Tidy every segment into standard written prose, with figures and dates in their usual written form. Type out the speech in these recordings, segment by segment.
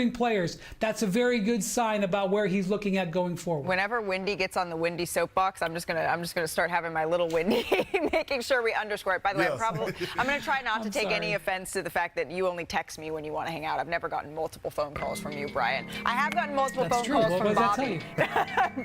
players. That's a very good sign about where he's looking at going forward. Whenever Windy gets on the Windy soapbox, I'm just gonna start having my little Windy, making sure we underscore it. By the way, I'm gonna try not to take any offense to the fact that you only text me when you want to hang out. I've never gotten multiple phone calls from you, Brian. I have gotten multiple phone calls from Bobby.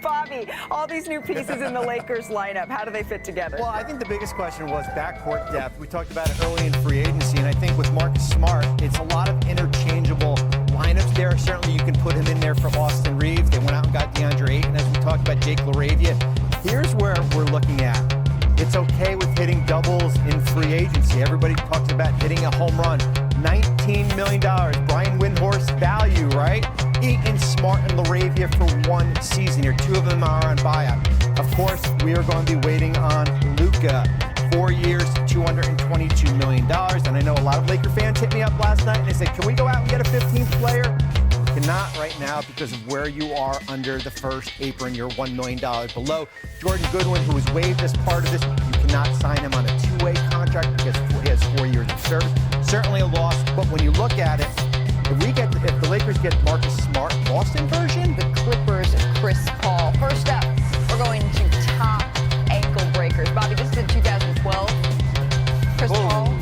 Bobby, all these new pieces in the Lakers lineup, how do they fit together? Well, I think the biggest question was backcourt depth. We talked about it early in free agency, and I think with Marcus Smart, it's a lot of interchangeable lineups there. Certainly you can put him in there for Austin Reeves. They went out and got DeAndre Ayton, as we talked about Jake LaRavia. Here's where we're looking at. It's okay with hitting doubles in free agency. Everybody talks about hitting a home run. $19 million. Brian Windhorst value, right? Ayton, Smart, and LaRavia for one season here. Two of them are on buyout. Of course, we are going to be waiting on Luka. 4 years, $222 million. And I know a lot of Laker fans hit me up last night and they said, can we go out and get a 15th player? We cannot right now because of where you are under the first apron. You're $1 million below. Jordan Goodwin, who was waived as part of this, you cannot sign him on a two-way contract because he has 4 years of service. Certainly a loss, but when you look at it, if the Lakers get Marcus Smart, Boston version, the Clippers, Chris Paul. First up, we're going to top ankle breakers. Bobby, this is in 2012. Chris Paul,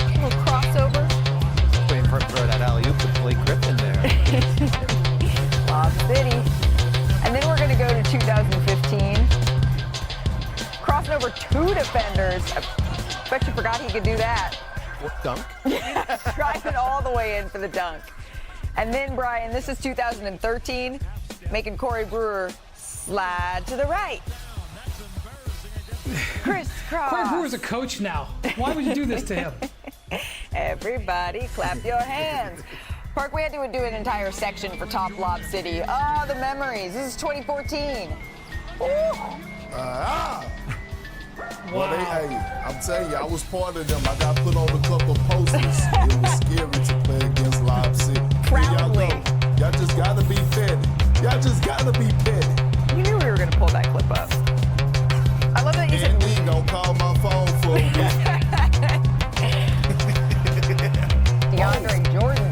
little crossover. Waiting for him to throw that alley-oop to Blake Griffin there. Lob City. And then we're going to go to 2015. Crossing over two defenders. I bet you forgot he could do that. What, dunk? Driving all the way in for the dunk. And then, Brian, this is 2013, making Corey Brewer slide to the right. Crisscross. Corey Brewer's a coach now. Why would you do this to him? Everybody clap your hands. Park, we had to do an entire section for Top Lob City. Oh, the memories. This is 2014. Well, I'm telling you, I was part of them. I got put on a couple of posters. It was scary to play against Lob City. Proudly. Y'all just gotta be petty. Y'all just gotta be petty. You knew we were gonna pull that clip up. I love that you said we. Don't call my phone for me. DeAndre Jordan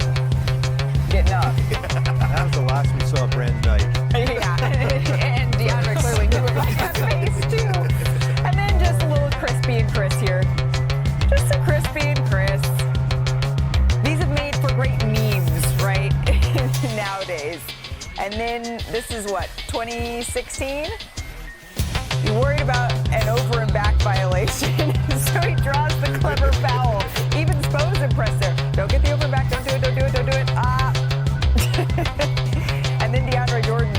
getting up. That was the last we saw of Brandon Knight. Yeah, and DeAndre clearly knew about that face too. And then just a little Crispy and Chris here. Just a Crispy and Chris. These have made for great memes, right? Nowadays. And then this is what, 2016? You're worried about an over and back violation, so he draws the clever foul. Even Spo's impressed there. Don't get the over and back, don't do it, don't do it, don't do it. And then DeAndre Jordan,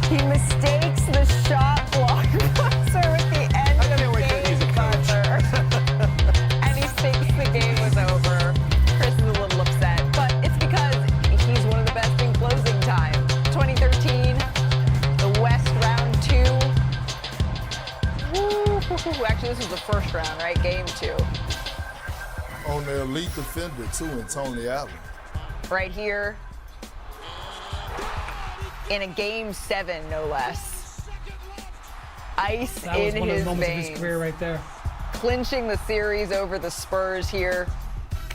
he mistakes the shot block buzzer at the end of the game buzzer. And he thinks the game was over. Chris is a little upset, but it's because he's one of the best in closing time. 2013, the West round 2. Actually, this was the first round, right? Game 2. On the elite defender, too, in Tony Allen. Right here. In a game 7, no less. Ice That in was one of his the moments of veins. his career right there. Clinching the series over the Spurs here.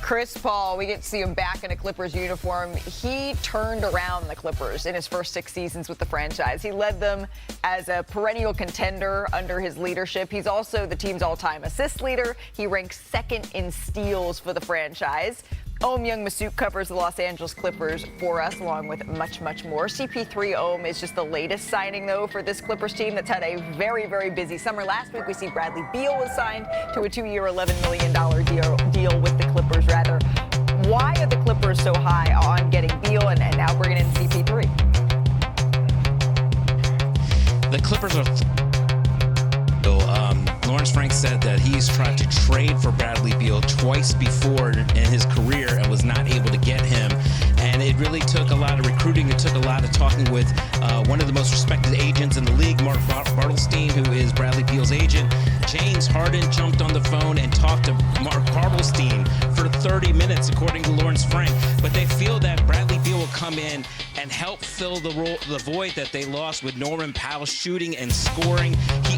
Chris Paul, we get to see him back in a Clippers uniform. He turned around the Clippers in his first 6 seasons with the franchise. He led them as a perennial contender under his leadership. He's also the team's all-time assist leader. He ranks second in steals for the franchise. Young Massouk covers the Los Angeles Clippers for us, along with much, much more. CP3 is just the latest signing, though, for this Clippers team that's had a very, very busy summer. Last week, we see Bradley Beal was signed to a 2-year, $11 million deal with the Clippers, rather. Why are the Clippers so high on getting Beal and now bringing in CP3? The Clippers are... Lawrence Frank said that he's tried to trade for Bradley Beal twice before in his career and was not able to get him. And it really took a lot of recruiting. It took a lot of talking with one of the most respected agents in the league, Mark Bartelstein, who is Bradley Beal's agent. James Harden jumped on the phone and talked to Mark Bartelstein for 30 minutes, according to Lawrence Frank. But they feel that Bradley Beal will come in and help fill the void that they lost with Norman Powell shooting and scoring. He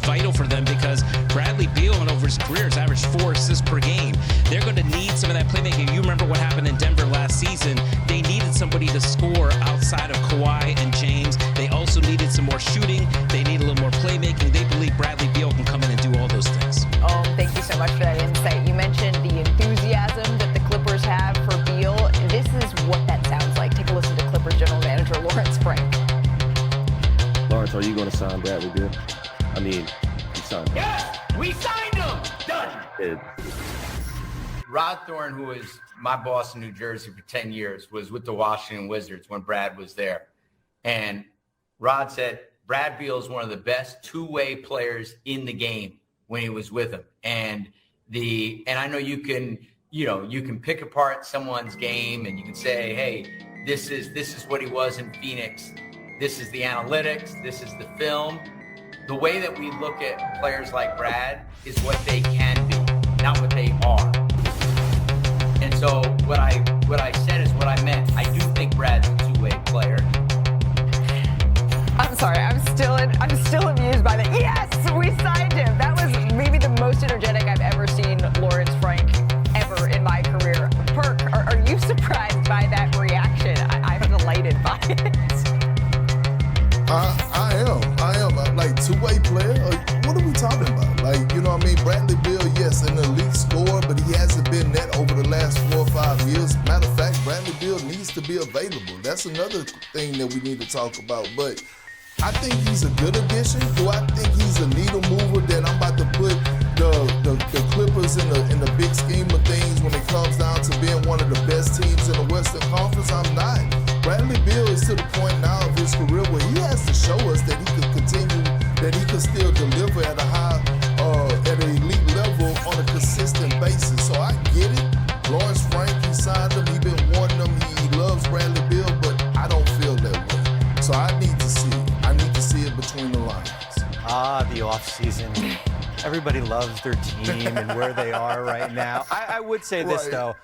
vital for them because Bradley Beal, over his career, has averaged 4 assists per game. They're going to need some of that playmaking. You remember what happened in Denver last season. They needed somebody to score outside of Kawhi and James. They also needed some more shooting. They need a little more playmaking. They believe Bradley Beal can come in and do all those things. Oh, thank you so much for that insight. You mentioned the enthusiasm that the Clippers have for Beal. This is what that sounds like. Take a listen to Clippers general manager Lawrence Frank. Lawrence, are you going to sign Bradley Beal? I mean, you signed him. Yes, we signed him. Done. Rod Thorne, who was my boss in New Jersey for 10 years, was with the Washington Wizards when Brad was there. And Rod said Brad Beal is one of the best two-way players in the game when he was with him. And I know you can pick apart someone's game and you can say, hey, this is what he was in Phoenix. This is the analytics. This is the film. The way that we look at players like Brad is what they can be, not what they are. And so what I said is what I meant. I do think Brad's a two-way player. I'm sorry, I'm still amused by that. Yes, we signed him. That was maybe the most energetic I've ever seen Lawrence Frank ever in my career. Perk, are you surprised by that reaction? I'm delighted by it. I am. Like, two-way player? What are we talking about? Like, you know what I mean? Bradley Beal, yes, an elite scorer, but he hasn't been that over the last 4 or 5 years. Matter of fact, Bradley Beal needs to be available. That's another thing that we need to talk about. But I think he's a good addition. Do I think he's a needle mover that I'm about to put the Clippers in the big scheme of things when it comes down to being one of the best teams in the Western Conference? I'm not. Bradley Beal is to the point now of his career where he has to show us that he can continue, that he can still deliver at a high, at an elite level on a consistent basis. So I get it. Lawrence Frank, he signed him. He's been wanting him. He loves Bradley Beal, but I don't feel that way. So I need to see it. I need to see it between the lines. The offseason. Everybody loves their team and where they are right now. I would say this, though.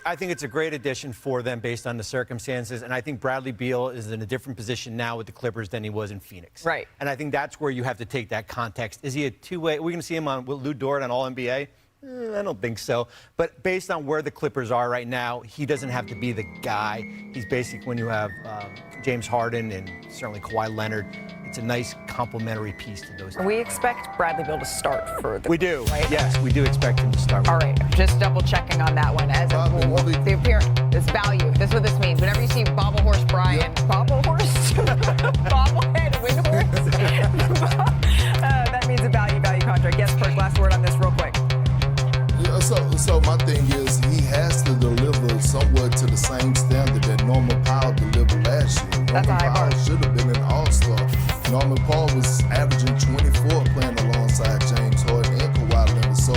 I think it's a great addition for them based on the circumstances, and I think Bradley Beal is in a different position now with the Clippers than he was in Phoenix. Right. And I think that's where you have to take that context. Is he a two-way? Are we going to see him on with Lou Dort on All-NBA? I don't think so. But based on where the Clippers are right now, he doesn't have to be the guy. He's basically when you have James Harden and certainly Kawhi Leonard. It's a nice complementary piece to those. We expect Bradley Beal to start for the We do. Right? Yes, we do expect him to start. All right, just double checking on that one. As the appearance, this value. This is what this means. Whenever you see Bobble Horse Brian, Bobble Horse, Bobblehead Windhorse, that means a value contract. Yes, Perk, last word on this real quick. Yeah, so my thing is he has to deliver somewhat to the same standard that Norman Powell delivered last year. That's Norman a high bar. Powell should have been an all-star. Norman Powell was averaging 24 playing alongside James Harden and Kawhi Leonard. So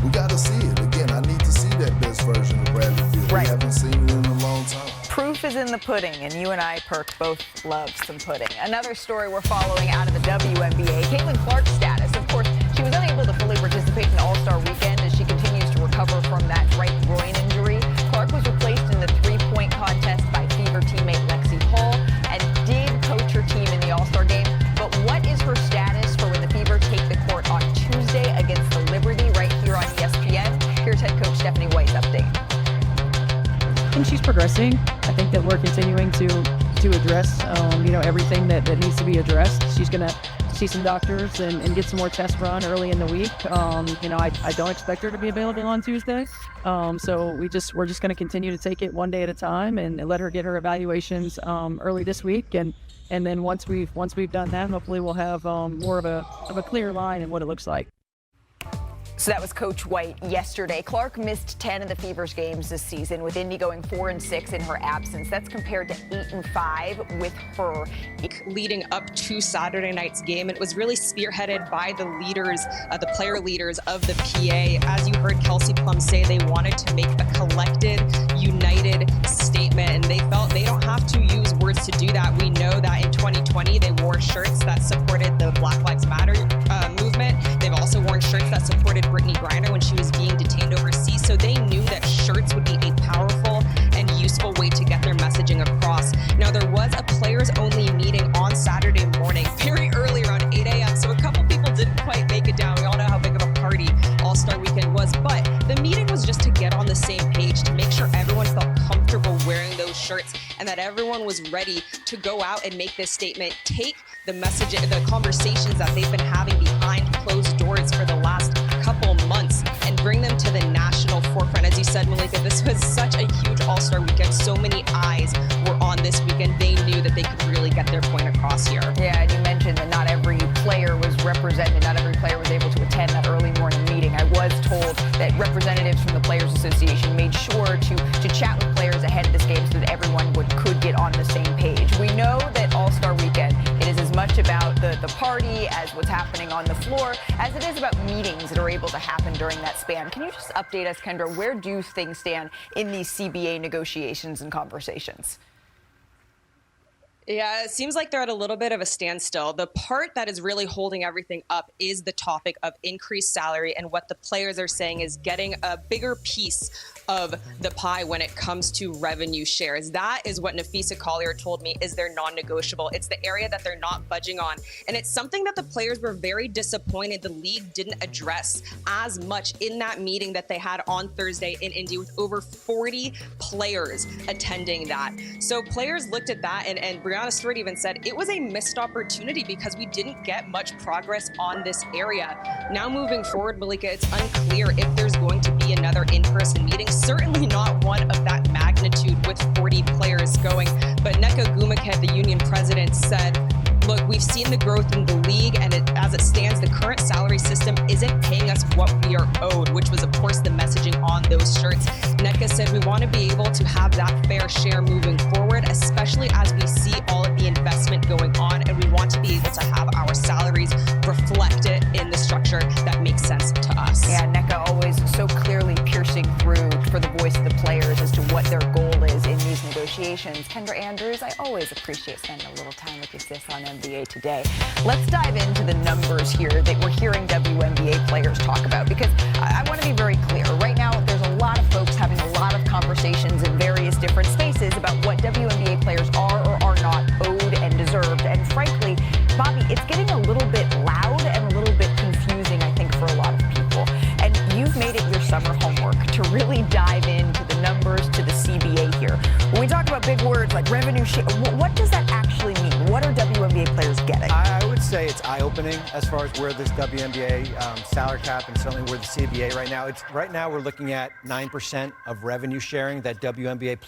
we got to see it. Again, I need to see that best version of Bradley Beal. Right. We haven't seen it in a long time. Proof is in the pudding, and you and I, Perk, both love some pudding. Another story we're following out of the WNBA, Caitlin Clark's status. Of course, she was unable to fully participate in All-Star Weekend as she continues to recover from that right groin injury. Clark was replaced in the three-point contest by Fever teammate Lexi Hall and did coach her team in the All-Star game. But what is her status for when the Fever take the court on Tuesday against the Liberty right here on ESPN? Here's head coach Stephanie White's update. I think she's progressing. I think that we're continuing to address, everything that needs to be addressed. She's going to see some doctors and get some more tests run early in the week. I don't expect her to be available on Tuesday. So we're just going to continue to take it one day at a time and let her get her evaluations early this week. And then once we've done that, hopefully we'll have more of a clear line in what it looks like. So that was Coach White yesterday. Clark missed 10 of the Fever's games this season, with Indy going 4-6 in her absence. That's compared to 8-5 with her. Leading up to Saturday night's game, it was really spearheaded by the leaders, the player leaders of the PA. As you heard Kelsey Plum say, they wanted to make a collected, united statement, and they felt they don't have to use words to do that. We know that in 2020, they wore shirts that supported the Black Lives Matter movement. They've also worn shirts that supported Brittany Griner when she was being detained overseas. So they knew that shirts would be a powerful and useful way to get their messaging across. Now, there was a players-only meeting on Saturday morning, very early around 8 a.m. So a couple people didn't quite shirts, and that everyone was ready to go out and make this statement, take the message, the conversations that they've been having behind closed doors for the last couple months and bring them to the national forefront. As you said, Malika, this was such a huge All-Star weekend. So many eyes were on this weekend. They knew that they could really get their point across here. Yeah, and you mentioned that not every player was represented, not every player was able to attend that early morning meeting. I was told that representatives from the Players Association made sure to chat with players ahead of this game so that everyone could get on the same page. We know that All-Star weekend, it is as much about the party as what's happening on the floor as it is about meetings that are able to happen during that span. Can you just update us, Kendra, where do things stand in these CBA negotiations and conversations? Yeah, it seems like they're at a little bit of a standstill. The part that is really holding everything up is the topic of increased salary, and what the players are saying is getting a bigger piece of the pie when it comes to revenue shares. That is what Nafisa Collier told me is their non-negotiable. It's the area that they're not budging on. And it's something that the players were very disappointed the league didn't address as much in that meeting that they had on Thursday in Indy with over 40 players attending that. So players looked at that, and Brianna Stewart even said it was a missed opportunity because we didn't get much progress on this area. Now moving forward, Malika, it's unclear if there's going to be another in-person meeting. Certainly not one of that magnitude with 40 players going. But Nneka Ogwumike, the union president, said, look, we've seen the growth in the league, and as it stands, the current salary system isn't paying us what we are owed, which was, of course, the messaging on those shirts. Nneka said we want to be able to have that fair share moving forward, especially as we see all of the investment going on, and we want to be able to have our salaries reflected in the structure that makes sense to us. Yeah, Nneka always so clearly piercing through for the voice of the players as to what their goal is in these negotiations. Kendra Andrews, I always appreciate spending a little time with you, sis, on NBA Today. Let's dive into the numbers here that we're hearing WNBA players talk about, because I want to be very clear. Right now, there's a lot of folks having a lot of conversations in various different spaces about what WNBA players are or are not owed and deserved. And frankly, Bobby, it's getting a little bit loud and a little bit confusing, I think, for a lot of people. And you've made it your summer homework to really dive into the numbers, to the CBA here. When we talk about big words like revenue share, what does that actually mean? What are WNBA players getting? I would say it's eye-opening as far as where this WNBA salary cap and certainly where the CBA right now. Right now we're looking at 9% of revenue sharing that WNBA